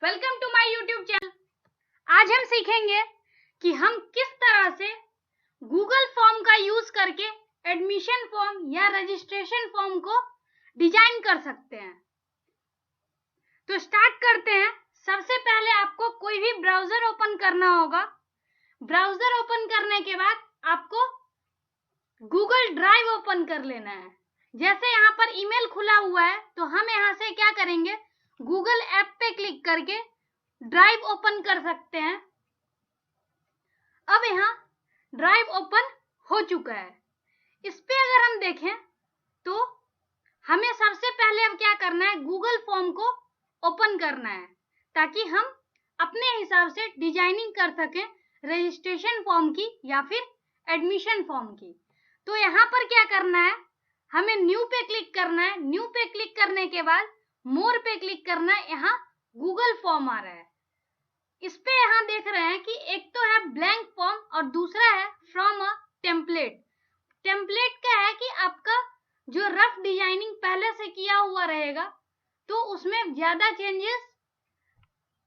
Welcome to my YouTube channel. आज हम सीखेंगे कि हम किस तरह से गूगल फॉर्म का यूज करके एडमिशन फॉर्म या रजिस्ट्रेशन फॉर्म को डिजाइन कर सकते हैं। तो स्टार्ट करते हैं। सबसे पहले आपको कोई भी ब्राउजर ओपन करना होगा। ब्राउजर ओपन करने के बाद आपको गूगल ड्राइव ओपन कर लेना है। जैसे यहाँ पर ईमेल खुला हुआ है तो हम यहाँ से क्या करेंगे, गूगल ऐप पे क्लिक करके ड्राइव ओपन कर सकते हैं। अब यहाँ ड्राइव ओपन हो चुका है। इस पे अगर हम देखें तो हमें सबसे पहले अब क्या करना है, गूगल फॉर्म को ओपन करना है ताकि हम अपने हिसाब से डिजाइनिंग कर सकें रजिस्ट्रेशन फॉर्म की या फिर एडमिशन फॉर्म की। तो यहाँ पर क्या करना है, हमें न्यू पे क्लिक करना है। न्यू पे क्लिक करने के बाद मोर पे क्लिक करना है। यहाँ गूगल फॉर्म आ रहा है। इस पे यहाँ देख रहे हैं कि एक तो है ब्लैंक फॉर्म और दूसरा है फ्रॉम अ टेम्पलेट। टेम्पलेट क्या है कि आपका जो रफ डिजाइनिंग पहले से किया हुआ रहेगा तो उसमें ज्यादा चेंजेस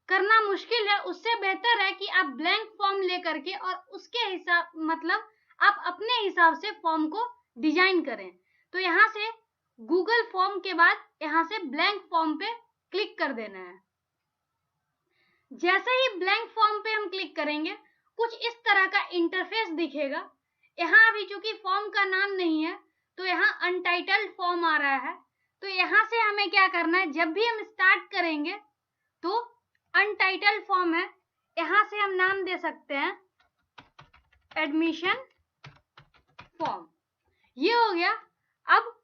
करना मुश्किल है। उससे बेहतर है कि आप ब्लैंक फॉर्म लेकर के और उसके हिसाब मतलब आप अपने हिसाब से फॉर्म को डिजाइन करें। तो यहाँ से गूगल फॉर्म के बाद यहाँ से ब्लैंक फॉर्म पे क्लिक कर देना है। जैसे ही ब्लैंक फॉर्म पे हम क्लिक करेंगे कुछ इस तरह का इंटरफेस दिखेगा। यहाँ अभी चूंकि फॉर्म का नाम नहीं है तो यहाँ अनटाइटल्ड फॉर्म आ रहा है। तो यहाँ से हमें क्या करना है, जब भी हम स्टार्ट करेंगे तो अनटाइटल्ड फॉर्म है, यहाँ से हम नाम दे सकते हैं एडमिशन फॉर्म। ये हो गया। अब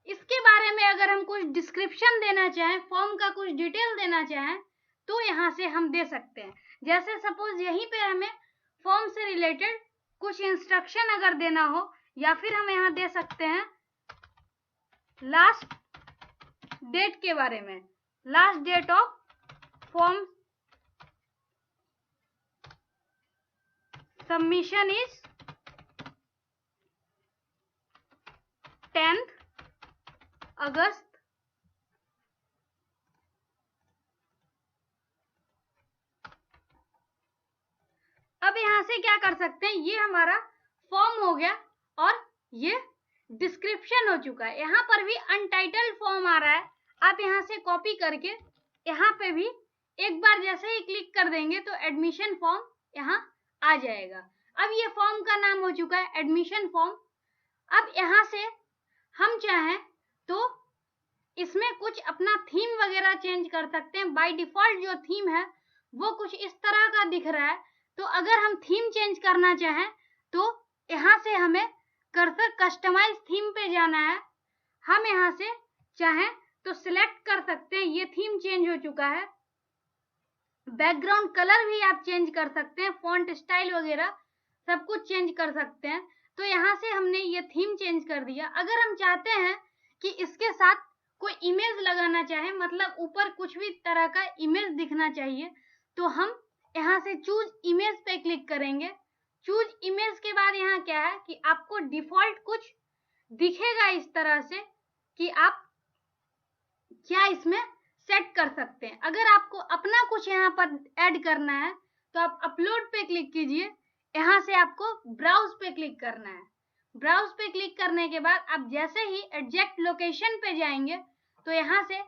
इसके बारे में अगर हम कुछ डिस्क्रिप्शन देना चाहें, फॉर्म का कुछ डिटेल देना चाहें तो यहाँ से हम दे सकते हैं। जैसे सपोज यहीं पे हमें फॉर्म से रिलेटेड कुछ इंस्ट्रक्शन अगर देना हो या फिर हम यहाँ दे सकते हैं लास्ट डेट के बारे में, last date of form submission is 10th August. अब यहाँ से क्या कर सकते हैं, ये हमारा फॉर्म हो गया और ये डिस्क्रिप्शन हो चुका है। यहाँ पर भी अनटाइटल्ड फॉर्म आ रहा है। आप यहाँ से कॉपी करके यहाँ पे भी एक बार जैसे ही क्लिक कर देंगे तो एडमिशन फॉर्म यहाँ आ जाएगा। अब ये फॉर्म का नाम हो चुका है एडमिशन फॉर्म। अब यहाँ से हम चाहें तो इसमें कुछ अपना थीम वगैरह चेंज कर सकते हैं। बाय डिफॉल्ट जो थीम है वो कुछ इस तरह का दिख रहा है। तो अगर हम थीम चेंज करना चाहें तो यहाँ से हमें कर्सर कस्टमाइज थीम पे जाना है। हम यहाँ से चाहें तो सिलेक्ट कर सकते हैं। ये थीम चेंज हो चुका है। बैकग्राउंड कलर भी आप चेंज कर सकते हैं, फॉन्ट स्टाइल वगैरह सब कुछ चेंज कर सकते हैं। तो यहाँ से हमने ये थीम चेंज कर दिया। अगर हम चाहते हैं कि इसके साथ कोई इमेज लगाना चाहे, मतलब ऊपर कुछ भी तरह का इमेज दिखना चाहिए, तो हम यहाँ से चूज इमेज पे क्लिक करेंगे। चूज इमेज के बाद यहाँ क्या है कि आपको डिफॉल्ट कुछ दिखेगा इस तरह से कि आप क्या इसमें सेट कर सकते हैं। अगर आपको अपना कुछ यहाँ पर ऐड करना है तो आप अपलोड पे क्लिक कीजिए। यहाँ से आपको ब्राउज पे क्लिक करना है। ब्राउज पे क्लिक करने के बाद आप जैसे ही एडजेक्ट लोकेशन पे जाएंगे तो यहाँ से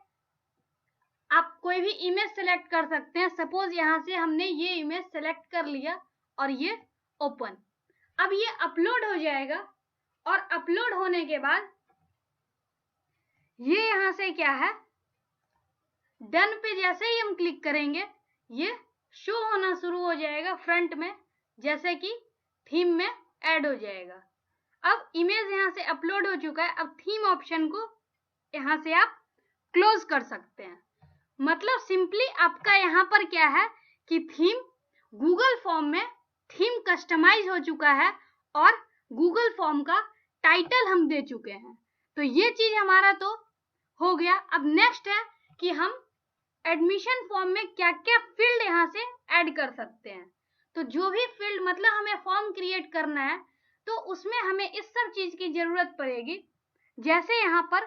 आप कोई भी इमेज सेलेक्ट कर सकते हैं। सपोज यहाँ से हमने ये इमेज सेलेक्ट कर लिया और ये ओपन। अब ये अपलोड हो जाएगा और अपलोड होने के बाद ये यहाँ से क्या है, डन पे जैसे ही हम क्लिक करेंगे ये शो होना शुरू हो जाएगा फ्रंट में, जैसे कि थीम में ऐड हो जाएगा। अब इमेज यहाँ से अपलोड हो चुका है। अब थीम ऑप्शन को यहाँ से आप क्लोज कर सकते हैं। मतलब सिंपली आपका यहाँ पर क्या है कि थीम गूगल फॉर्म में थीम कस्टमाइज हो चुका है और गूगल फॉर्म का टाइटल हम दे चुके हैं। तो ये चीज हमारा तो हो गया। अब नेक्स्ट है कि हम एडमिशन फॉर्म में क्या क्या फील्ड यहाँ से ऐड कर सकते हैं। तो जो भी फील्ड मतलब हमें फॉर्म क्रिएट करना है तो उसमें हमें इस सब चीज की जरूरत पड़ेगी। जैसे यहाँ पर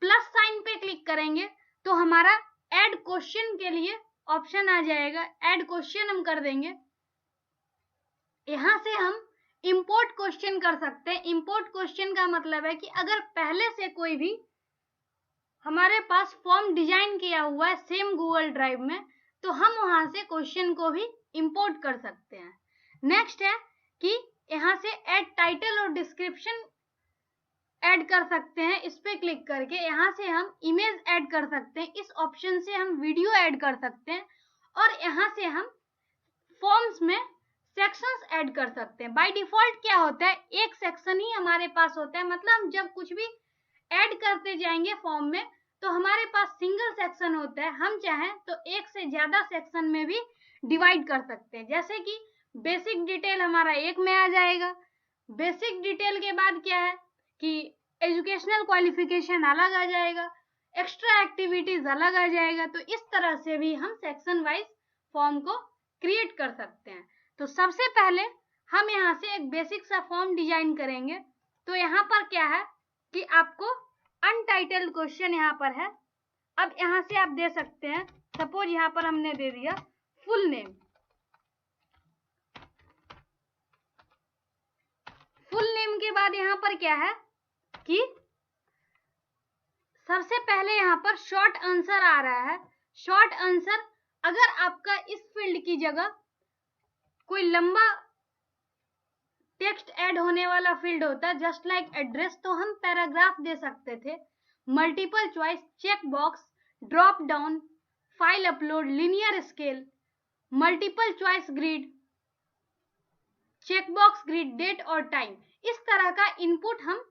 प्लस साइन पे क्लिक करेंगे तो हमारा ऐड क्वेश्चन के लिए ऑप्शन आ जाएगा, ऐड क्वेश्चन हम कर देंगे। यहाँ से हम इंपोर्ट क्वेश्चन कर सकते हैं। इंपोर्ट क्वेश्चन का मतलब है कि अगर पहले से कोई भी हमारे पास फॉर्म डिजाइन किया हुआ है सेम गूगल ड्राइव में, तो हम वहां से क्वेश्चन को भी इंपोर्ट कर सकते हैं। नेक्स्ट है कि यहाँ से ऐड टाइटल और डिस्क्रिप्शन ऐड कर सकते हैं। इस पे क्लिक करके यहाँ से हम इमेज ऐड कर सकते हैं। इस ऑप्शन से हम वीडियो ऐड कर सकते हैं और यहाँ से हम फॉर्म्स में सेक्शंस ऐड कर सकते हैं। बाय डिफॉल्ट क्या होता है, एक सेक्शन ही हमारे पास होता है, मतलब हम जब कुछ भी ऐड करते जाएंगे फॉर्म में तो हमारे पास सिंगल सेक्शन होता है। हम चाहें तो एक से ज्यादा सेक्शन में भी डिवाइड कर सकते हैं। जैसे कि बेसिक डिटेल हमारा एक में आ जाएगा। बेसिक डिटेल के बाद क्या है कि एजुकेशनल क्वालिफिकेशन अलग आ जाएगा, एक्स्ट्रा एक्टिविटीज अलग आ जाएगा। तो इस तरह से भी हम सेक्शन वाइज फॉर्म को क्रिएट कर सकते हैं। तो सबसे पहले हम यहाँ से एक बेसिक सा फॉर्म डिजाइन करेंगे। तो यहाँ पर क्या है कि आपको अनटाइटल्ड क्वेश्चन यहाँ पर है। अब यहाँ से आप दे सकते हैं, सपोज यहाँ पर हमने दे दिया फुल नेम। फुल नेम के बाद यहाँ पर क्या है कि सबसे पहले यहाँ पर शॉर्ट आंसर आ रहा है। शॉर्ट आंसर, अगर आपका इस फील्ड की जगह कोई लंबा टेक्स्ट ऐड होने वाला फील्ड होता, जस्ट लाइक एड्रेस, तो हम पैराग्राफ दे सकते थे। Multiple choice, check box, drop down, file upload, linear scale, multiple choice grid, checkbox grid, date और टाइम, इस तरह का इनपुट हम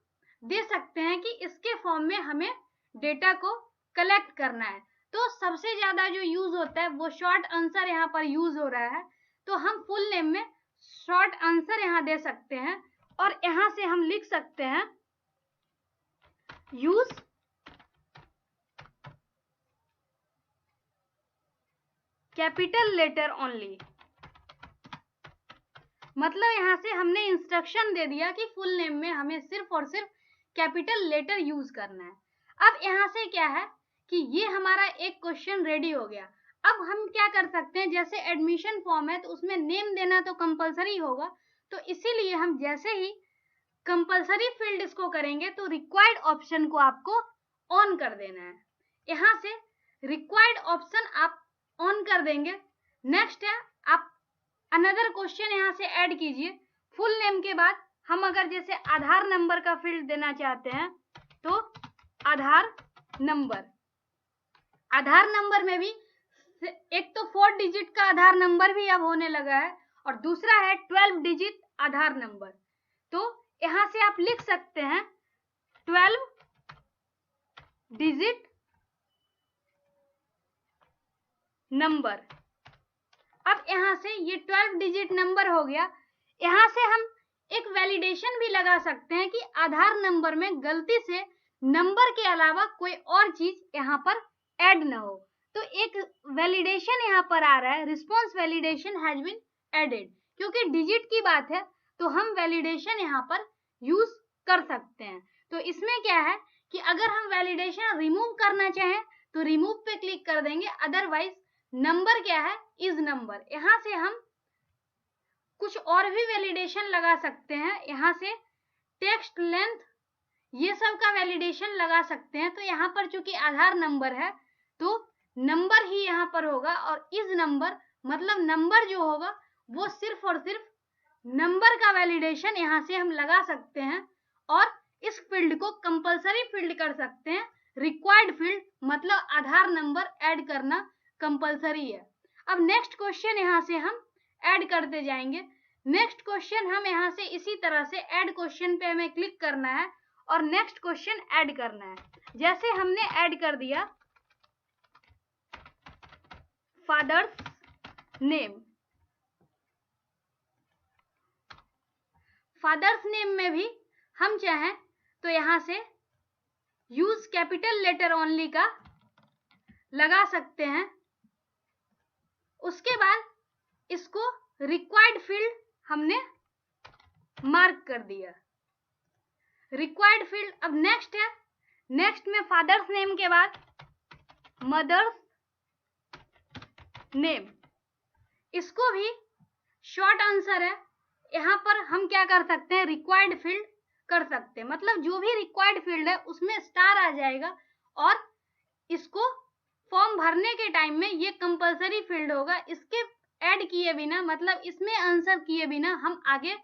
दे सकते हैं कि इसके फॉर्म में हमें डेटा को कलेक्ट करना है। तो सबसे ज्यादा जो यूज होता है वो शॉर्ट आंसर यहाँ पर यूज हो रहा है। तो हम फुल नेम में शॉर्ट आंसर यहाँ दे सकते हैं और यहाँ से हम लिख सकते हैं यूज कैपिटल लेटर ओनली। मतलब यहाँ से हमने इंस्ट्रक्शन दे दिया कि फुल नेम में हमें सिर्फ और सिर्फ कैपिटल लेटर यूज करना है। अब यहाँ से क्या है कि ये हमारा एक क्वेश्चन रेडी हो गया। अब हम क्या कर सकते हैं, जैसे एडमिशन फॉर्म है तो उसमें नेम देना तो कंपलसरी होगा, तो इसीलिए हम जैसे ही कंपलसरी फील्ड इसको करेंगे तो रिक्वायर्ड ऑप्शन को आपको ऑन कर देना है। यहाँ से रिक्वायर्ड ऑप्शन आप ऑन कर देंगे। नेक्स्ट है, आप अनदर क्वेश्चन यहाँ से ऐड कीजिए। फुल नेम के बाद हम अगर जैसे आधार नंबर का फील्ड देना चाहते हैं तो आधार नंबर, आधार नंबर में भी एक तो 4 डिजिट का आधार नंबर भी अब होने लगा है और दूसरा है 12 डिजिट आधार नंबर। तो यहाँ से आप लिख सकते हैं 12 डिजिट नंबर। अब यहाँ से ये 12 डिजिट नंबर हो गया। यहाँ से हम एक वैलिडेशन भी लगा सकते हैं कि आधार नंबर में गलती से नंबर के अलावा कोई और चीज यहाँ पर ऐड ना हो। तो एक वैलिडेशन यहाँ पर आ रहा है, response validation has been added. क्योंकि डिजिट की बात है तो हम वैलिडेशन यहाँ पर यूज कर सकते हैं। तो इसमें क्या है कि अगर हम वैलिडेशन रिमूव करना चाहें तो रिमूव पे क्लिक कर देंगे, अदरवाइज नंबर क्या है, इज नंबर। यहाँ से हम कुछ और भी वैलिडेशन लगा सकते हैं। यहाँ से टेक्स्ट लेंथ, ये सब का वैलिडेशन लगा सकते हैं। तो यहाँ पर चूंकि आधार नंबर है तो नंबर ही यहाँ पर होगा और इज नंबर मतलब नंबर जो होगा वो सिर्फ और सिर्फ नंबर का वैलिडेशन यहाँ से हम लगा सकते हैं और इस फील्ड को कंपलसरी फील्ड कर सकते हैं। रिक्वायर्ड फील्ड मतलब आधार नंबर ऐड करना कंपलसरी है। अब नेक्स्ट क्वेश्चन यहाँ से हम ऐड करते जाएंगे। नेक्स्ट क्वेश्चन हम यहाँ से इसी तरह से ऐड क्वेश्चन पे हमें क्लिक करना है और नेक्स्ट क्वेश्चन ऐड करना है। जैसे हमने ऐड कर दिया फादर्स नेम, फादर्स नेम में भी हम चाहें तो यहाँ से यूज कैपिटल लेटर ओनली का लगा सकते हैं। उसके बाद इसको रिक्वायर्ड फील्ड हमने मार्क कर दिया, रिक्वायर्ड फील्ड। अब नेक्स्ट है, नेक्स्ट में फादर्स नेम के बाद मदर्स नेम, इसको भी शॉर्ट आंसर है। यहाँ पर हम क्या कर सकते हैं, रिक्वायर्ड फील्ड कर सकते हैं, मतलब जो भी रिक्वायर्ड फील्ड है उसमें स्टार आ जाएगा और इसको फॉर्म भरने के टाइम में ये कंपलसरी फील्ड होगा। इसके ऐड किए बिना, मतलब इसमें आंसर किए बिना हम आगे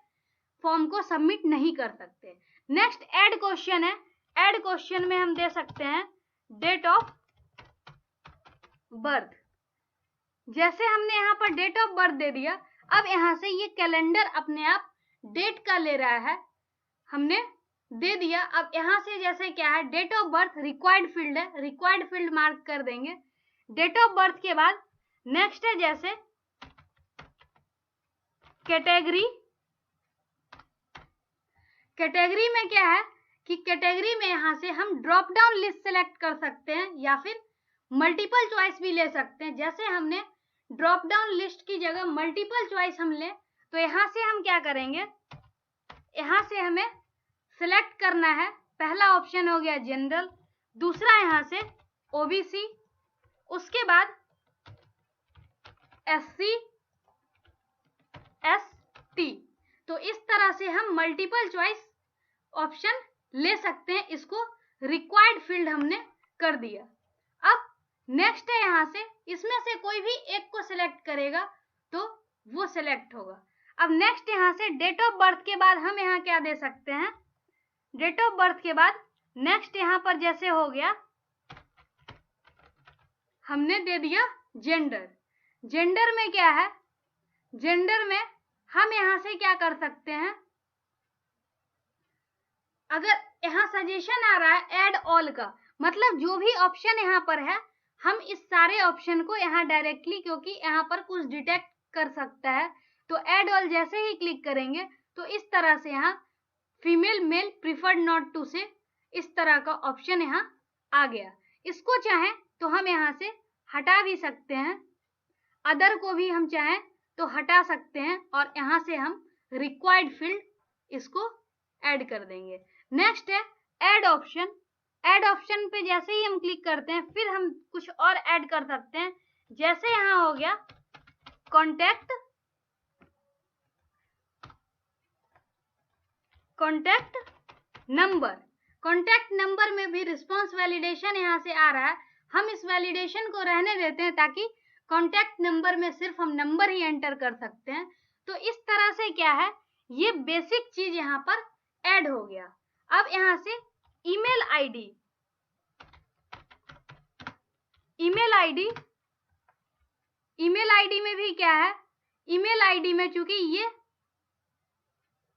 फॉर्म को सबमिट नहीं कर सकते। नेक्स्ट ऐड क्वेश्चन है। ऐड क्वेश्चन में हम दे सकते हैं डेट ऑफ बर्थ। जैसे हमने यहाँ पर डेट ऑफ बर्थ दे दिया, अब यहाँ से ये कैलेंडर अपने आप डेट का ले रहा है, हमने दे दिया। अब यहाँ से जैसे क्या है, date of birth required field है, रिक्वायर्ड फील्ड मार्क कर देंगे। डेट ऑफ बर्थ के बाद नेक्स्ट है जैसे कैटेगरी। कैटेगरी में क्या है कि कैटेगरी में यहाँ से हम ड्रॉप डाउन लिस्ट सेलेक्ट कर सकते हैं या फिर मल्टीपल चॉइस भी ले सकते हैं। जैसे हमने ड्रॉप डाउन लिस्ट की जगह मल्टीपल चॉइस हम ले, तो यहाँ से हम क्या करेंगे, यहाँ से हमें सिलेक्ट करना है। पहला ऑप्शन हो गया जनरल, दूसरा यहाँ से ओबीसी, उसके बाद एससी, एसटी। तो इस तरह से हम मल्टीपल चॉइस ऑप्शन ले सकते हैं। इसको रिक्वायर्ड फील्ड हमने कर दिया। अब नेक्स्ट है यहाँ से, इसमें से कोई भी एक को सिलेक्ट करेगा तो वो सिलेक्ट होगा। अब नेक्स्ट यहाँ से डेट ऑफ बर्थ के बाद हम यहाँ क्या दे सकते हैं, डेट ऑफ बर्थ के बाद नेक्स्ट यहाँ पर जैसे हो गया, हमने दे दिया जेंडर। जेंडर में क्या है, जेंडर में हम यहाँ से क्या कर सकते हैं, अगर यहाँ सजेशन आ रहा है ऐड ऑल का, मतलब जो भी ऑप्शन यहाँ पर है हम इस सारे ऑप्शन को यहाँ डायरेक्टली, क्योंकि यहाँ पर कुछ डिटेक्ट कर सकता है, तो ऐड ऑल जैसे ही क्लिक करेंगे तो इस तरह से यहाँ female male preferred not to say इस तरह का ऑप्शन यहाँ आ गया। इसको चाहें तो हम यहाँ से हटा भी सकते हैं, अदर को भी हम चाहें तो हटा सकते हैं और यहाँ से हम रिक्वायर्ड फील्ड इसको ऐड कर देंगे। नेक्स्ट है ऐड ऑप्शन। ऐड ऑप्शन पे जैसे ही हम क्लिक करते हैं फिर हम कुछ और ऐड कर सकते हैं। जैसे यहाँ हो गया कॉन्टैक्ट नंबर। कॉन्टैक्ट नंबर में भी रिस्पांस वैलिडेशन यहाँ से आ रहा है, हम इस वैलिडेशन को रहने देते हैं ताकि कॉन्टैक्ट नंबर में सिर्फ हम नंबर ही एंटर कर सकते हैं। तो इस तरह से क्या है, ये बेसिक चीज यहाँ पर ऐड हो गया। अब यहाँ से ईमेल आईडी, ईमेल आईडी में भी क्या है, ईमेल आईडी में चूंकि ये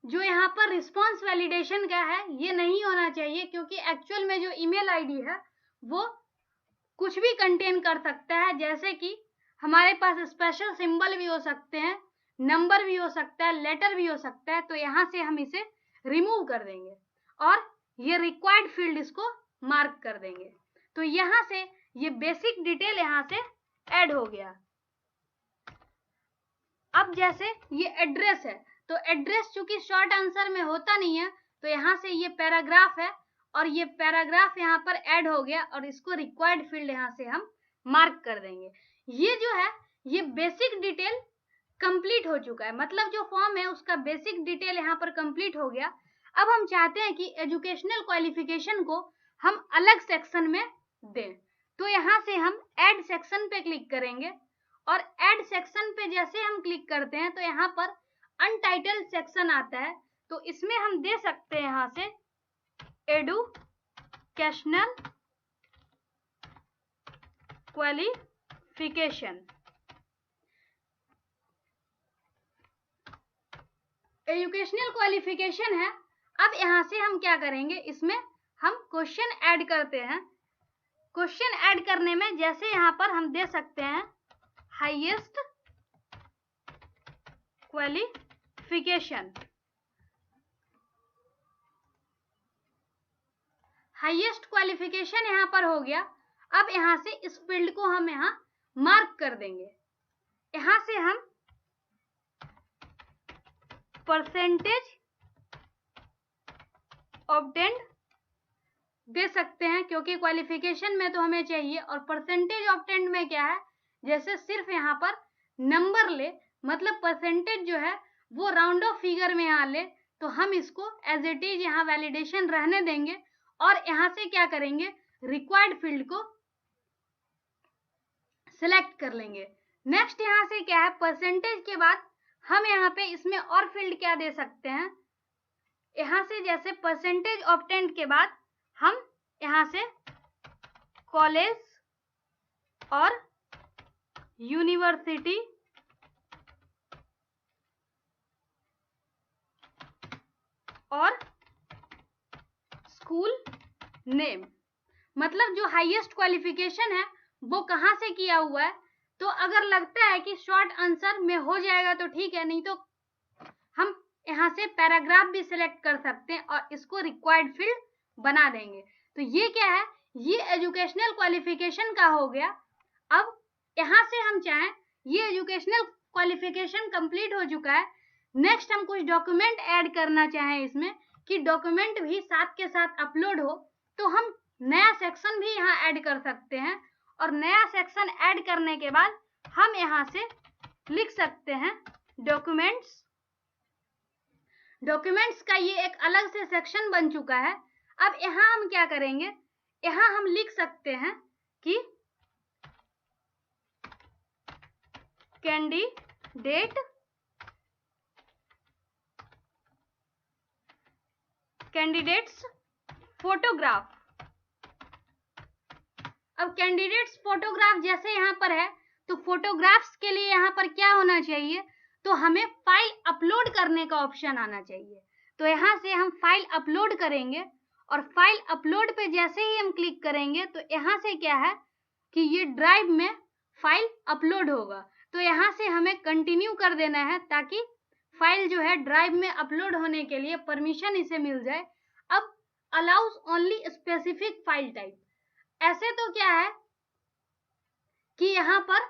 जो यहाँ पर रिस्पांस वैलिडेशन का है ये नहीं होना चाहिए, क्योंकि एक्चुअल में जो ईमेल आईडी है वो कुछ भी कंटेन कर सकता है। जैसे कि हमारे पास स्पेशल सिंबल भी हो सकते हैं, नंबर भी हो सकता है, लेटर भी हो सकता है। तो यहाँ से हम इसे रिमूव कर देंगे और ये रिक्वायर्ड फील्ड इसको मार्क कर देंगे। तो यहाँ से ये बेसिक डिटेल यहाँ से ऐड हो गया। अब जैसे ये एड्रेस है, तो एड्रेस चूंकि शॉर्ट आंसर में होता नहीं है, तो यहाँ से ये पैराग्राफ है और ये पैराग्राफ यहाँ पर ऐड हो गया और इसको रिक्वायर्ड फील्ड यहाँ से हम मार्क कर देंगे। ये जो है ये बेसिक डिटेल कंप्लीट हो चुका है, मतलब जो फॉर्म है उसका बेसिक डिटेल यहाँ पर कंप्लीट हो गया। अब हम चाहते हैं कि एजुकेशनल क्वालिफिकेशन को हम अलग सेक्शन में दें, तो यहाँ से हम ऐड सेक्शन पे क्लिक करेंगे और ऐड सेक्शन पे जैसे हम क्लिक करते हैं तो यहाँ पर अनटाइटल्ड सेक्शन आता है, तो इसमें हम दे सकते हैं यहाँ से एडुकेशनल क्वालिफिकेशन। एजुकेशनल क्वालिफिकेशन है। अब यहाँ से हम क्या करेंगे, इसमें हम क्वेश्चन ऐड करते हैं। क्वेश्चन ऐड करने में जैसे यहाँ पर हम दे सकते हैं हाईएस्ट क्वालिफिकेशन। हाईएस्ट क्वालिफिकेशन यहाँ पर हो गया। अब यहाँ से इस फील्ड को हम यहाँ मार्क कर देंगे। यहाँ से हम परसेंटेज ऑब्टेन्ड दे सकते हैं, क्योंकि क्वालिफिकेशन में तो हमें चाहिए, और परसेंटेज ऑब्टेन्ड में क्या है जैसे सिर्फ यहाँ पर नंबर ले, मतलब परसेंटेज जो है वो राउंड ऑफ फिगर में यहाँ ले, तो हम इसको एज इट इज यहाँ वैलिडेशन रहने देंगे और यहाँ से क्या करेंगे, रिक्वायर्ड फील्ड को सिलेक्ट कर लेंगे। नेक्स्ट यहाँ से क्या है, परसेंटेज के बाद हम यहाँ पे इसमें और फील्ड क्या दे सकते हैं, यहाँ से जैसे परसेंटेज ऑब्टेन्ड के बाद हम यहाँ से कॉलेज और यूनिवर्सिटी और स्कूल नेम, मतलब जो हाईएस्ट क्वालिफिकेशन है वो कहाँ से किया हुआ है, तो अगर लगता है कि शॉर्ट आंसर में हो जाएगा तो ठीक है, नहीं तो हम यहाँ से पैराग्राफ भी सिलेक्ट कर सकते हैं और इसको रिक्वायर्ड फील्ड बना देंगे। तो ये क्या है, ये एजुकेशनल क्वालिफिकेशन का हो गया। अब यहाँ से हम चाहें, ये एजुकेशनल क्वालिफिकेशन कंप्लीट हो चुका है, नेक्स्ट हम कुछ डॉक्यूमेंट ऐड करना चाहें इसमें कि डॉक्यूमेंट भी साथ के साथ अपलोड हो, तो हम नया सेक्शन भी यहाँ ऐड कर सकते हैं और नया सेक्शन ऐड करने के बाद हम यहाँ से लिख सकते हैं डॉक्यूमेंट्स। डॉक्यूमेंट्स का ये एक अलग से सेक्शन बन चुका है। अब यहाँ हम क्या करेंगे, यहाँ हम लिख सकते हैं कि कैंडिडेट्स फोटोग्राफ। अब कैंडिडेट्स फोटोग्राफ जैसे यहाँ पर है, तो फोटोग्राफ्स के लिए यहाँ पर क्या होना चाहिए, तो हमें फाइल अपलोड करने का ऑप्शन आना चाहिए। तो यहाँ से हम फाइल अपलोड करेंगे और फाइल अपलोड पे जैसे ही हम क्लिक करेंगे तो यहाँ से क्या है कि ये ड्राइव में फाइल अपलोड होगा। तो यहाँ से हमें कंटिन्यू कर देना है ताकि फाइल जो है ड्राइव में अपलोड होने के लिए परमिशन इसे मिल जाए। अब allows only specific file type, ऐसे तो क्या है कि यहाँ पर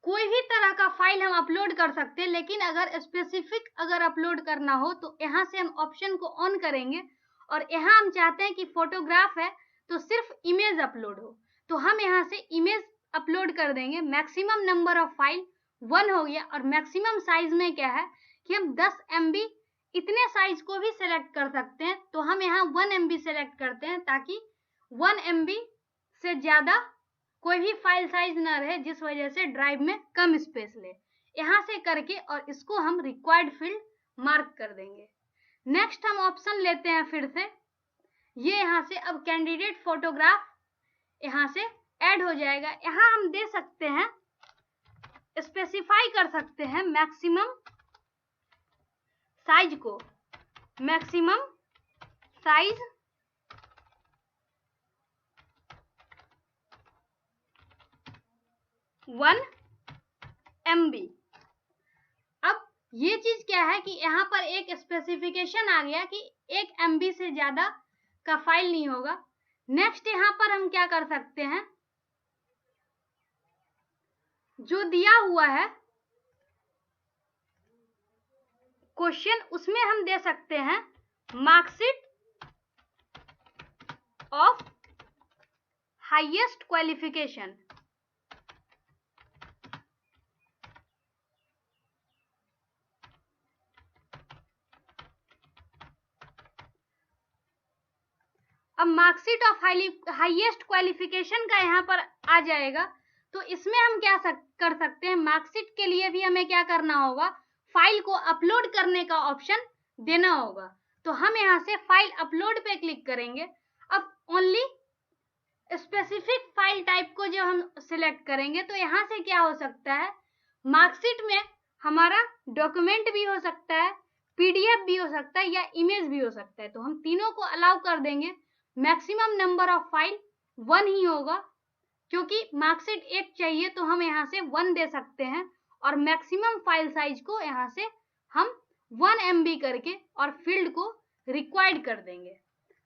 कोई भी तरह का फाइल हम अपलोड कर सकते हैं, लेकिन अगर स्पेसिफिक अगर अपलोड करना हो तो यहाँ से हम ऑप्शन को ऑन करेंगे और यहाँ हम चाहते हैं कि फोटोग्राफ है तो सिर्फ इमेज अपलोड हो, तो हम यहाँ से इमेज अपलोड कर देंगे। मैक्सिमम नंबर ऑफ फाइल 1 हो गया और मैक्सिमम साइज में क्या है कि हम 10 MB इतने साइज को भी सिलेक्ट कर सकते हैं। तो हम यहाँ 1 MB सिलेक्ट करते हैं ताकि 1 MB से ज्यादा कोई भी फाइल साइज ना रहे, जिस वजह से ड्राइव में कम स्पेस ले। यहाँ से करके और इसको हम रिक्वायर्ड फील्ड मार्क कर देंगे। नेक्स्ट हम ऑप्शन लेते हैं फिर से, ये यहाँ से अब कैंडिडेट फोटोग्राफ यहाँ से ऐड हो जाएगा। यहाँ हम दे सकते हैं, स्पेसिफाई कर सकते हैं मैक्सिमम साइज को, मैक्सिमम साइज 1 MB। अब ये चीज क्या है कि यहाँ पर एक स्पेसिफिकेशन आ गया कि 1 MB से ज्यादा का फाइल नहीं होगा। नेक्स्ट यहाँ पर हम क्या कर सकते हैं, जो दिया हुआ है क्वेश्चन, उसमें हम दे सकते हैं मार्कशीट ऑफ हाईएस्ट क्वालिफिकेशन। अब मार्कशीट ऑफ हाईएस्ट क्वालिफिकेशन का यहाँ पर आ जाएगा, तो इसमें हम क्या कर सकते हैं, मार्कशीट के लिए भी हमें क्या करना होगा, फाइल को अपलोड करने का ऑप्शन देना होगा। तो हम यहाँ से फाइल अपलोड पे क्लिक करेंगे। अब ओनली स्पेसिफिक फाइल टाइप को जब हम सिलेक्ट करेंगे तो यहाँ से क्या हो सकता है, मार्कशीट में हमारा डॉक्यूमेंट भी हो सकता है, PDF भी हो सकता है या इमेज भी हो सकता है। तो हम तीनों को अलाउ कर देंगे। मैक्सिमम नंबर ऑफ फाइल 1 ही होगा, क्योंकि मार्कशीट 1 चाहिए तो हम यहाँ से 1 दे सकते हैं और मैक्सिमम फाइल साइज को यहाँ से हम 1 MB करके और फील्ड को रिक्वायर्ड कर देंगे।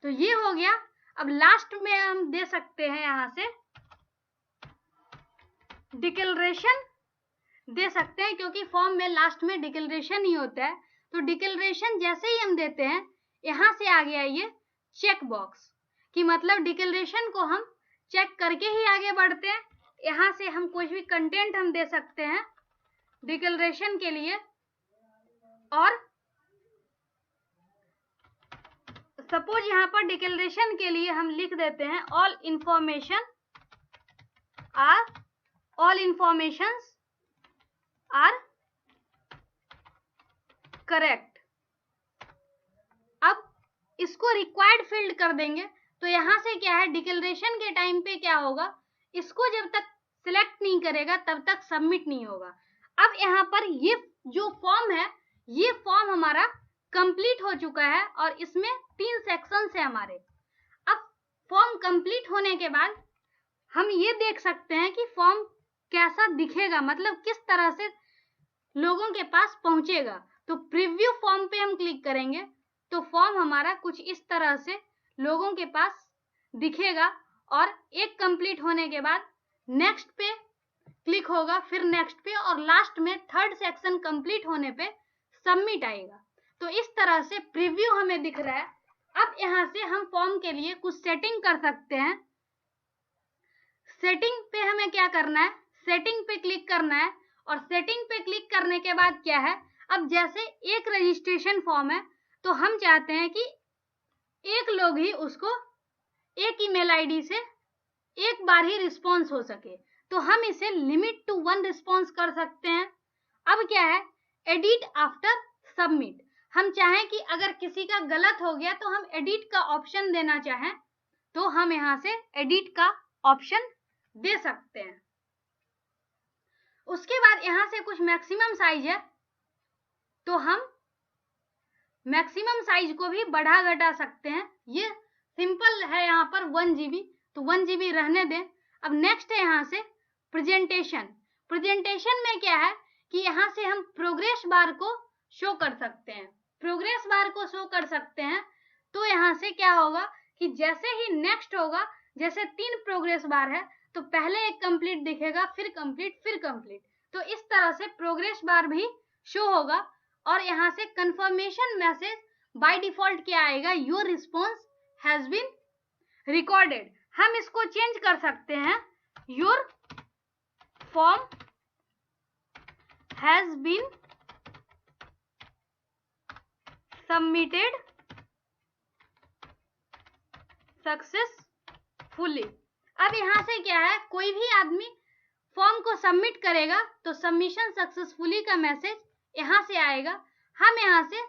तो ये हो गया। अब लास्ट में हम दे सकते हैं, यहाँ से डिक्लेरेशन दे सकते हैं, क्योंकि फॉर्म में लास्ट में डिक्लेरेशन ही होता है। तो डिक्लेरेशन जैसे ही हम देते हैं, यहाँ से आ गया ये चेक बॉक्स कि मतलब डिक्लेरेशन को हम चेक करके ही आगे बढ़ते हैं। यहाँ से हम कुछ भी कंटेंट हम दे सकते हैं डिक्लेरेशन के लिए, और सपोज यहाँ पर डिक्लेरेशन के लिए हम लिख देते हैं ऑल इंफॉर्मेशंस आर करेक्ट। अब इसको रिक्वायर्ड फील्ड कर देंगे तो यहाँ से क्या है, डिक्लेरेशन के टाइम पे क्या होगा, इसको जब तक सिलेक्ट नहीं करेगा तब तक सबमिट नहीं होगा। अब यहाँ पर ये जो फॉर्म है, ये फॉर्म हमारा कंप्लीट हो चुका है और इसमें 3 सेक्शंस है हमारे। अब फॉर्म कंप्लीट होने के बाद हम ये देख सकते हैं कि फॉर्म कैसा दिखेगा, मतलब किस तरह से लोगों के पास पहुंचेगा। तो प्रीव्यू फॉर्म पे हम क्लिक करेंगे तो फॉर्म हमारा कुछ इस तरह से लोगों के पास दिखेगा, और एक कंप्लीट होने के बाद नेक्स्ट पे क्लिक होगा, फिर नेक्स्ट पे, और लास्ट में 3rd सेक्शन कंप्लीट होने पे सबमिट आएगा। तो इस तरह से प्रीव्यू हमें दिख रहा है। अब यहाँ से हम फॉर्म के लिए कुछ सेटिंग कर सकते हैं। सेटिंग पे हमें क्या करना है, सेटिंग पे क्लिक करना है, और सेटिंग पे क्लिक करने के बाद क्या है, अब जैसे एक रजिस्ट्रेशन फॉर्म है तो हम चाहते हैं कि एक लोग ही उसको एक ईमेल आईडी से एक बार ही रिस्पॉन्स हो सके, तो हम इसे लिमिट टू 1 रिस्पॉन्स कर सकते हैं। अब क्या है, एडिट आफ्टर सबमिट, हम चाहें कि अगर किसी का गलत हो गया तो हम एडिट का ऑप्शन देना चाहें तो हम यहाँ से एडिट का ऑप्शन दे सकते हैं। उसके बाद यहाँ से कुछ मैक्सिमम साइज है तो हम मैक्सिमम साइज को भी बढ़ा घटा सकते हैं। ये सिंपल है, यहाँ पर 1 GB, तो 1 GB रहने दें। अब नेक्स्ट है यहाँ से प्रेजेंटेशन। प्रेजेंटेशन में क्या है कि यहाँ से हम प्रोग्रेस बार को शो कर सकते हैं। प्रोग्रेस बार को शो कर सकते हैं तो यहाँ से क्या होगा कि जैसे ही नेक्स्ट होगा, जैसे 3 प्रोग्रेस बार है तो पहले एक कंप्लीट दिखेगा, फिर कंप्लीट, फिर कंप्लीट, तो इस तरह से प्रोग्रेस बार भी शो होगा। और यहाँ से कंफर्मेशन मैसेज बाय डिफॉल्ट क्या आएगा, your response has been recorded. हम इसको चेंज कर सकते हैं, your form has been submitted successfully. अब यहाँ से क्या है, कोई भी आदमी फॉर्म को सबमिट करेगा तो सबमिशन सक्सेसफुली का मैसेज यहाँ से आएगा। हम यहाँ से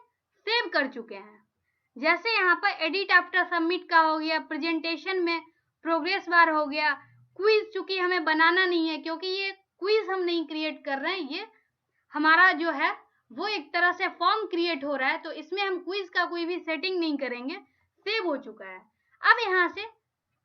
सेव कर चुके हैं। जैसे यहाँ पर एडिट आफ्टर सबमिट का हो गया, प्रेजेंटेशन में प्रोग्रेस बार हो गया, क्विज चूंकि हमें बनाना नहीं है क्योंकि ये क्विज हम नहीं क्रिएट कर रहे हैं, ये हमारा जो है वो एक तरह से फॉर्म क्रिएट हो रहा है, तो इसमें हम क्विज का कोई भी सेटिंग नहीं करेंगे, सेव हो चुका है। अब यहाँ से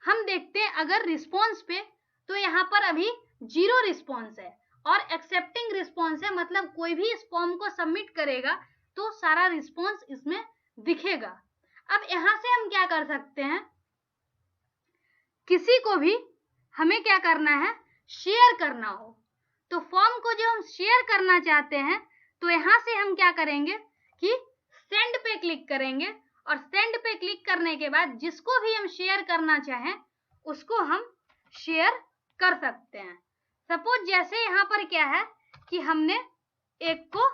हम देखते हैं अगर रिस्पॉन्स पे, तो यहाँ पर अभी 0 रिस्पॉन्स है और एक्सेप्टिंग रिस्पॉन्स है, मतलब कोई भी इस फॉर्म को सबमिट करेगा तो सारा रिस्पॉन्स इसमें दिखेगा। अब यहाँ से हम क्या कर सकते हैं, किसी को भी हमें क्या करना है, शेयर करना हो, तो फॉर्म को जो हम शेयर करना चाहते हैं तो यहाँ से हम क्या करेंगे कि सेंड पे क्लिक करेंगे, और सेंड पे क्लिक करने के बाद जिसको भी हम शेयर करना चाहें उसको हम शेयर कर सकते हैं। सपोज जैसे यहाँ पर क्या है कि हमने एक को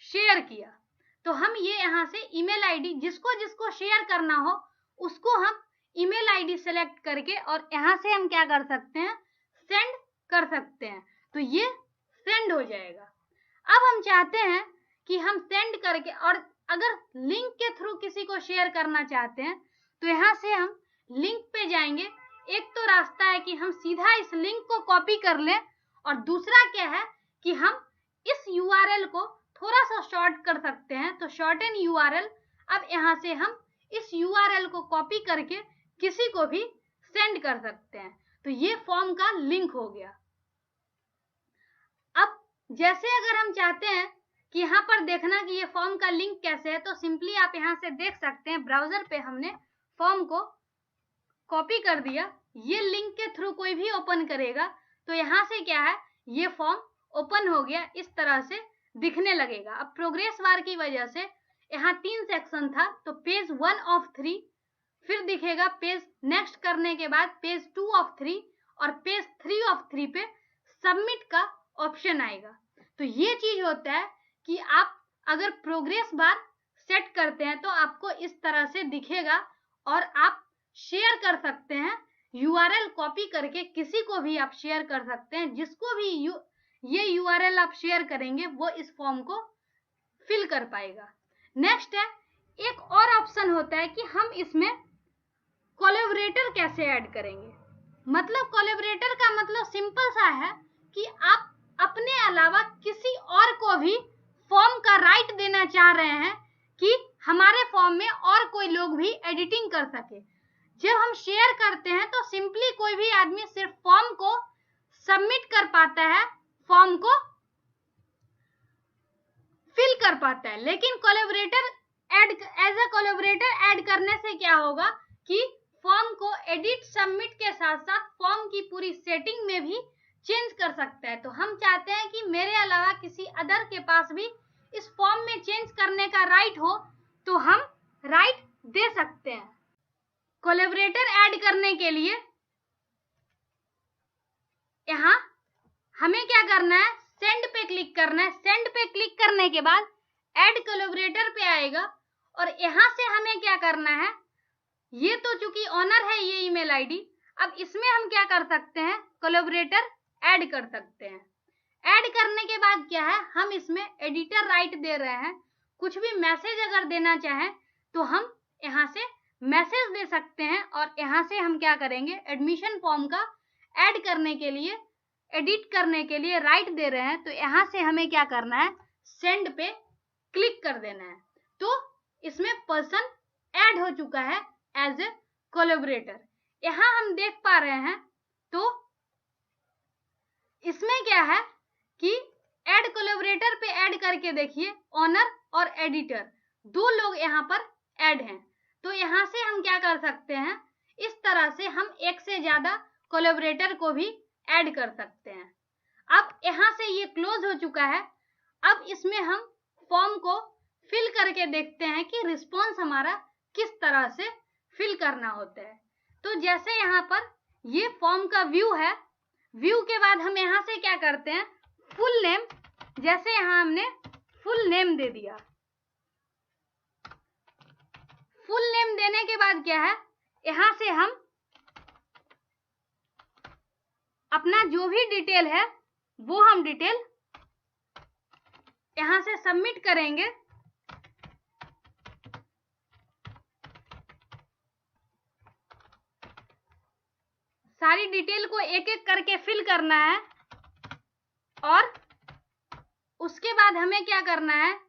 शेयर किया, तो हम ये यहाँ से ईमेल आईडी जिसको जिसको शेयर करना हो उसको हम ईमेल आईडी सेलेक्ट करके और यहाँ से हम क्या कर सकते हैं, सेंड कर सकते हैं, तो ये सेंड हो जाएगा। अब हम चाहते हैं कि हम सेंड करके, और अगर लिंक के थ्रू किसी को शेयर करना चाहते हैं तो यहाँ से हम लिंक पे जाएंगे। एक तो रास्ता है कि हम सीधा इस लिंक को कॉपी कर लें, और दूसरा क्या है कि हम इस URL को थोड़ा सा शॉर्ट कर सकते हैं, तो शॉर्टन URL। अब यहाँ से हम इस URL को कॉपी करके किसी को भी सेंड कर सकते हैं, तो ये फॉर्म का लिंक हो गया। अब जैसे अगर हम चाहते हैं कि यहाँ पर देखना कि ये फॉर्म का लिंक कैसे है, तो सिंपली आप यहाँ से देख सकते हैं, ब्राउजर पे हमने फॉर्म को कॉपी कर दिया, ये लिंक के थ्रू कोई भी ओपन करेगा तो यहाँ से क्या है, ये फॉर्म ओपन हो गया, इस तरह से दिखने लगेगा। अब प्रोग्रेस बार की वजह से यहाँ 3 सेक्शन था, तो पेज 1 of 3 फिर दिखेगा, पेज नेक्स्ट करने के बाद पेज 2 of 3, और पेज 3 ऑफ 3 पे सबमिट का ऑप्शन आएगा। तो ये चीज होता है कि आप अगर प्रोग्रेस बार सेट करते हैं तो आपको इस तरह से दिखेगा और आप शेयर कर सकते हैं। यूआरएल कॉपी करके किसी को भी आप शेयर कर सकते हैं, जिसको भी ये यूआरएल आप शेयर करेंगे वो इस फॉर्म को फिल कर पाएगा। नेक्स्ट है, एक और ऑप्शन होता है कि हम इसमें कोलैबोरेटर कैसे ऐड करेंगे। मतलब कोलैबोरेटर का मतलब सिंपल सा है कि आप अपने अलावा किसी और को भी फॉर्म का राइट देना चाह रहे हैं कि हमारे फॉर्म में और कोई लोग भी एडिटिंग कर सके। जब हम शेयर करते हैं तो सिंपली कोई भी आदमी सिर्फ फॉर्म को सबमिट कर पाता है, फॉर्म को फिल कर पाता है। लेकिन collaborator as a collaborator add करने से क्या होगा कि फॉर्म को एडिट सबमिट के साथ साथ फॉर्म की पूरी सेटिंग में भी चेंज कर सकता है। तो हम चाहते हैं कि मेरे अलावा किसी अदर के पास भी इस फॉर्म में चेंज करने का राइट हो, तो हम राइट दे सकते हैं। कोलैबोरेटर ऐड करने के लिए यहाँ हमें क्या करना है, सेंड पे क्लिक करना है। सेंड पे क्लिक करने के बाद ऐड कोलैबोरेटर पे आएगा और यहाँ से हमें क्या करना है, ये तो चूंकि ऑनर है ये ईमेल आईडी, अब इसमें हम क्या कर सकते हैं, कोलैबोरेटर ऐड कर सकते हैं। ऐड करने के बाद क्या है, हम इसमें एडिटर राइट दे रहे हैं। कुछ भी मैसेज अगर देना चाहें तो हम यहाँ से मैसेज दे सकते हैं और यहाँ से हम क्या करेंगे, एडमिशन फॉर्म का ऐड करने के लिए, एडिट करने के लिए राइट दे रहे हैं। तो यहाँ से हमें क्या करना है, सेंड पे क्लिक कर देना है। तो इसमें पर्सन ऐड हो चुका है एज ए कोलैबोरेटर। यहाँ हम देख पा रहे हैं तो इसमें क्या है कि ऐड कोलैबोरेटर पे ऐड करके देखिए, ऑनर और एडिटर दो लोग यहाँ पर ऐड हैं। तो यहाँ से हम क्या कर सकते हैं, इस तरह से हम एक से ज्यादा कोलैबोरेटर को भी ऐड कर सकते हैं। अब यहाँ से ये क्लोज हो चुका है। अब इसमें हम फॉर्म को फिल करके देखते हैं कि रिस्पॉन्स हमारा किस तरह से फिल करना होता है। तो जैसे यहाँ पर ये फॉर्म का व्यू है, व्यू के बाद हम यहाँ से क्या करते हैं, फुल नेम, जैसे यहाँ हमने फुल नेम दे दिया। फुल नेम देने के बाद क्या है, यहाँ से हम अपना जो भी डिटेल है वो हम डिटेल यहाँ से सबमिट करेंगे। सारी डिटेल को एक एक करके फिल करना है और उसके बाद हमें क्या करना है,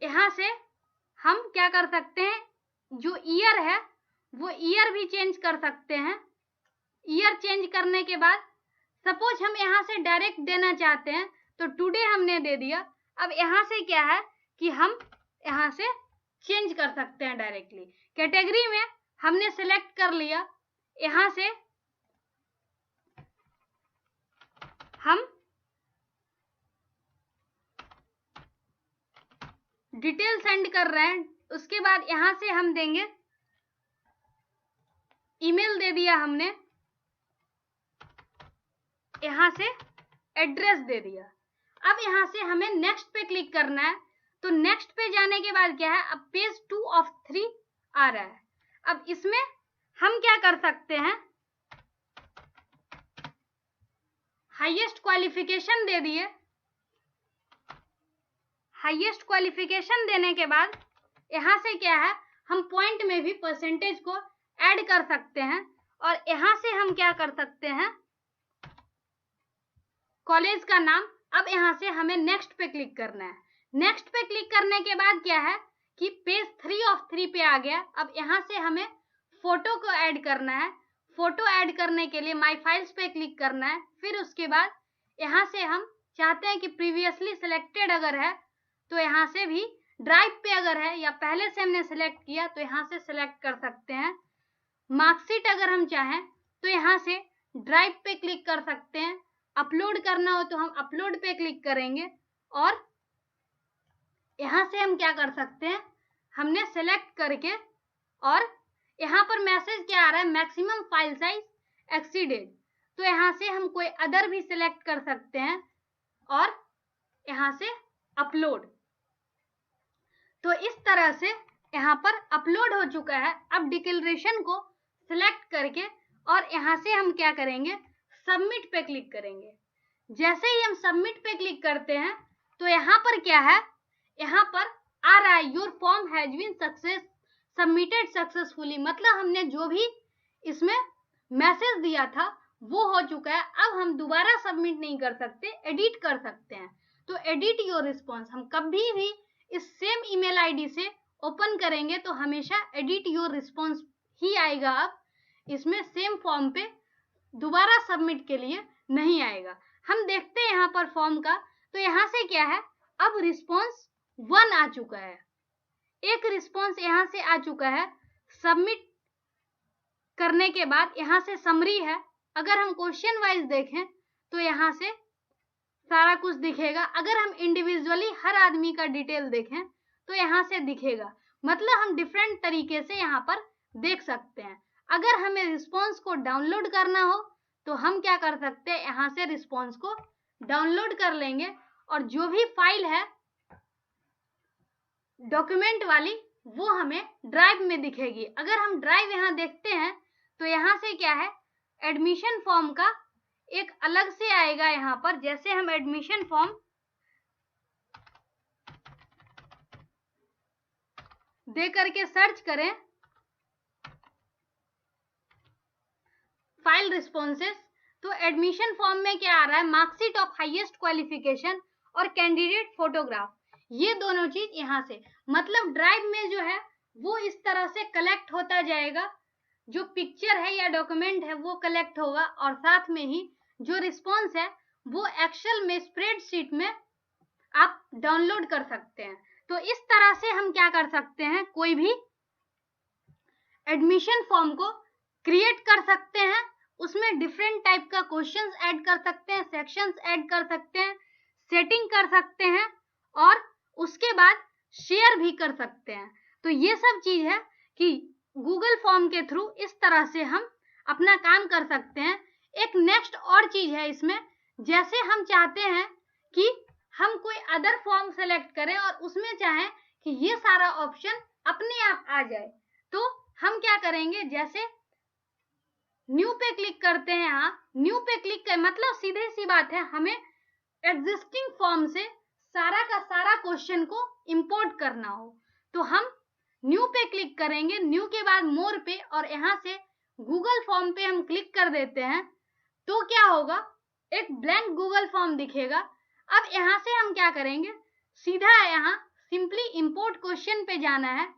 यहाँ से हम क्या कर सकते हैं, जो ईयर है वो ईयर भी चेंज कर सकते हैं। ईयर चेंज करने के बाद सपोज हम यहाँ से डायरेक्ट देना चाहते हैं तो टुडे हमने दे दिया। अब यहाँ से क्या है कि हम यहाँ से चेंज कर सकते हैं डायरेक्टली। कैटेगरी में हमने सिलेक्ट कर लिया, यहाँ से हम डिटेल सेंड कर रहे हैं। उसके बाद यहाँ से हम देंगे, ईमेल दे दिया हमने, यहाँ से एड्रेस दे दिया। अब यहाँ से हमें नेक्स्ट पे क्लिक करना है। तो नेक्स्ट पे जाने के बाद क्या है, अब पेज 2 ऑफ 3 आ रहा है। अब इसमें हम क्या कर सकते हैं, हाईएस्ट क्वालिफिकेशन दे दिए। हाईएस्ट क्वालिफिकेशन देने के बाद यहाँ से क्या है, हम पॉइंट में भी परसेंटेज को ऐड कर सकते हैं और यहाँ से हम क्या कर सकते हैं, कॉलेज का नाम। अब यहाँ से हमें नेक्स्ट पे क्लिक करना है। नेक्स्ट पे क्लिक करने के बाद क्या है कि पेज 3 ऑफ 3 पे आ गया। अब यहाँ से हमें फोटो को ऐड करना है। फोटो ऐड करने के लिए माय फाइल्स पे क्लिक करना है। फिर उसके बाद यहाँ से हम चाहते हैं कि प्रीवियसली सिलेक्टेड अगर है तो यहाँ से भी, ड्राइव पे अगर है या पहले से हमने सिलेक्ट किया तो यहाँ से सिलेक्ट कर सकते हैं। मार्कशीट अगर हम चाहें तो यहाँ से ड्राइव पे क्लिक कर सकते हैं। अपलोड करना हो तो हम अपलोड पे क्लिक करेंगे और यहाँ से हम क्या कर सकते हैं, हमने सेलेक्ट करके और यहाँ पर मैसेज क्या आ रहा है, मैक्सिमम फाइल साइज एक्सीडेड। तो यहाँ से हम कोई अदर भी सिलेक्ट कर सकते हैं और यहाँ से अपलोड। तो इस तरह से यहाँ पर अपलोड हो चुका है। अब डिक्लेरेशन को सिलेक्ट करके और यहाँ से हम क्या करेंगे, सबमिट पे क्लिक करेंगे। जैसे ही हम सबमिट पे क्लिक करते हैं तो यहाँ पर क्या है, यहाँ पर आ रहा है your form has been submitted successfully. मतलब हमने जो भी इसमें मैसेज दिया था वो हो चुका है। अब हम दोबारा सबमिट नहीं कर सकते, एडिट कर सकते हैं। तो एडिट योर रिस्पॉन्स, हम कभी भी इस सेम ईमेल आईडी से ओपन करेंगे तो हमेशा एडिट योर रिस्पॉन्स ही आएगा। अब इसमें सेम फॉर्म पे दोबारा सबमिट के लिए नहीं आएगा। हम देखते हैं यहाँ पर फॉर्म का, तो यहाँ से क्या है, अब रिस्पॉन्स 1 आ चुका है, एक रिस्पॉन्स यहाँ से आ चुका है। सबमिट करने के बाद यहाँ से समरी है। अगर हम क्वेश्चन वाइज देखें तो यहाँ से सारा कुछ दिखेगा। अगर हम इंडिविजुअली हर आदमी का डिटेल देखें तो यहाँ से दिखेगा। मतलब हम डिफरेंट तरीके से यहाँ पर देख सकते हैं। अगर हमें रिस्पॉन्स को डाउनलोड करना हो तो हम क्या कर सकते हैं, यहाँ से रिस्पॉन्स को डाउनलोड कर लेंगे और जो भी फाइल है डॉक्यूमेंट वाली वो हमें ड्राइव में दिखेगी। अगर हम ड्राइव यहाँ देखते हैं तो यहाँ से क्या है, एडमिशन फॉर्म का एक अलग से आएगा। यहाँ पर जैसे हम एडमिशन फॉर्म दे करके सर्च करें फाइल रिस्पॉन्सेस, तो एडमिशन फॉर्म में क्या आ रहा है, मार्कशीट ऑफ हाईएस्ट क्वालिफिकेशन और कैंडिडेट फोटोग्राफ, ये दोनों चीज यहाँ से। मतलब ड्राइव में जो है वो इस तरह से कलेक्ट होता जाएगा, जो पिक्चर है या डॉक्यूमेंट है वो कलेक्ट होगा और साथ में ही जो रिस्पॉन्स है वो एक्सेल में स्प्रेडशीट में आप डाउनलोड कर सकते हैं। तो इस तरह से हम क्या कर सकते हैं, कोई भी एडमिशन फॉर्म को क्रिएट कर सकते हैं। उसमें डिफरेंट टाइप का क्वेश्चंस ऐड कर सकते हैं, सेक्शंस ऐड कर सकते हैं, सेटिंग कर सकते हैं और उसके बाद शेयर भी कर सकते हैं। तो ये सब चीज है कि गूगल फॉर्म के थ्रू इस तरह से हम अपना काम कर सकते हैं। एक नेक्स्ट और चीज है इसमें, जैसे हम चाहते हैं कि हम कोई अदर फॉर्म सेलेक्ट करें और उसमें चाहें कि ये सारा ऑप्शन अपने आप आ जाए, तो हम क्या करेंगे, जैसे न्यू पे क्लिक करते हैं। यहाँ न्यू पे क्लिक कर मतलब सीधे सी बात है, हमें एग्जिस्टिंग फॉर्म से सारा का सारा क्वेश्चन को इंपोर्ट करना हो तो हम न्यू पे क्लिक करेंगे। न्यू के बाद मोर पे और यहाँ से गूगल फॉर्म पे हम क्लिक कर देते हैं तो क्या होगा, एक ब्लैंक गूगल फॉर्म दिखेगा। अब यहाँ से हम क्या करेंगे, सीधा यहाँ सिंपली इंपोर्ट क्वेश्चन पे जाना है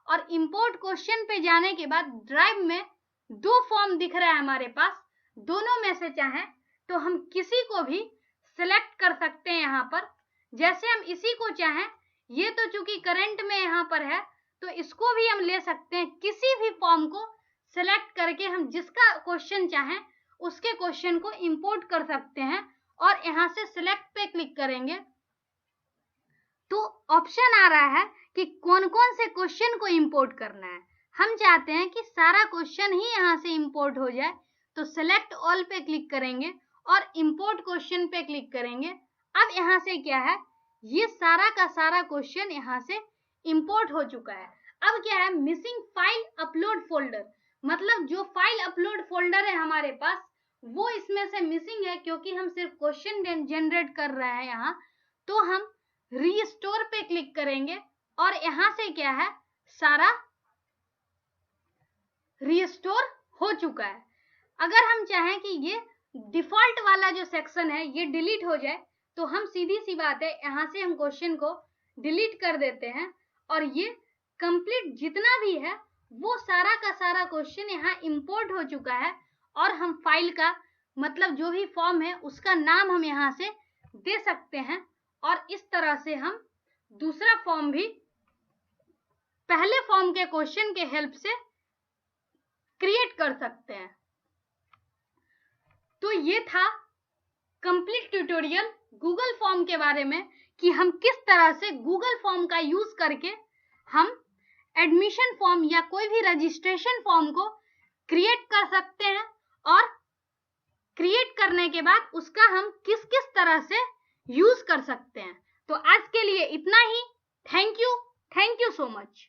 और इंपोर्ट क्वेश्चन पे जाने के बाद ड्राइव में 2 फॉर्म दिख रहा है हमारे पास, दोनों में से चाहें तो हम किसी को भी सिलेक्ट कर सकते हैं। यहाँ पर जैसे हम इसी को चाहें, ये तो चूंकि करंट में यहाँ पर है तो इसको भी हम ले सकते हैं। किसी भी फॉर्म को सिलेक्ट करके हम जिसका क्वेश्चन चाहें उसके क्वेश्चन को इंपोर्ट कर सकते हैं और यहाँ से सिलेक्ट पे क्लिक करेंगे तो ऑप्शन आ रहा है कि कौन कौन से क्वेश्चन को इंपोर्ट करना है। हम चाहते हैं कि सारा क्वेश्चन ही यहाँ से इंपोर्ट हो जाए तो सिलेक्ट ऑल पे क्लिक करेंगे और इंपोर्ट क्वेश्चन पे क्लिक करेंगे। अब यहाँ से क्या है, ये सारा का सारा क्वेश्चन यहाँ से इंपोर्ट हो चुका है। अब क्या है, मिसिंग फाइल अपलोड फोल्डर, मतलब जो फाइल अपलोड फोल्डर है हमारे पास वो इसमें से मिसिंग है क्योंकि हम सिर्फ क्वेश्चन जनरेट कर रहे हैं यहाँ। तो हम रीस्टोर पे क्लिक करेंगे और यहाँ से क्या है, सारा रीस्टोर हो चुका है। अगर हम चाहें कि ये डिफॉल्ट वाला जो सेक्शन है ये डिलीट हो जाए तो हम सीधी सी बात है यहाँ से हम क्वेश्चन को डिलीट कर देते हैं और ये कंप्लीट जितना भी है वो सारा का सारा क्वेश्चन यहाँ इंपोर्ट हो चुका है और हम फाइल का मतलब जो भी फॉर्म है उसका नाम हम यहाँ से दे सकते हैं और इस तरह से हम दूसरा फॉर्म भी पहले फॉर्म के क्वेश्चन के हेल्प से क्रिएट कर सकते हैं। तो ये था कंप्लीट ट्यूटोरियल गूगल फॉर्म के बारे में कि हम किस तरह से गूगल फॉर्म का यूज करके हम एडमिशन फॉर्म या कोई भी रजिस्ट्रेशन फॉर्म को क्रिएट कर सकते हैं और क्रिएट करने के बाद उसका हम किस किस तरह से यूज कर सकते हैं। तो आज के लिए इतना ही। Thank you so much.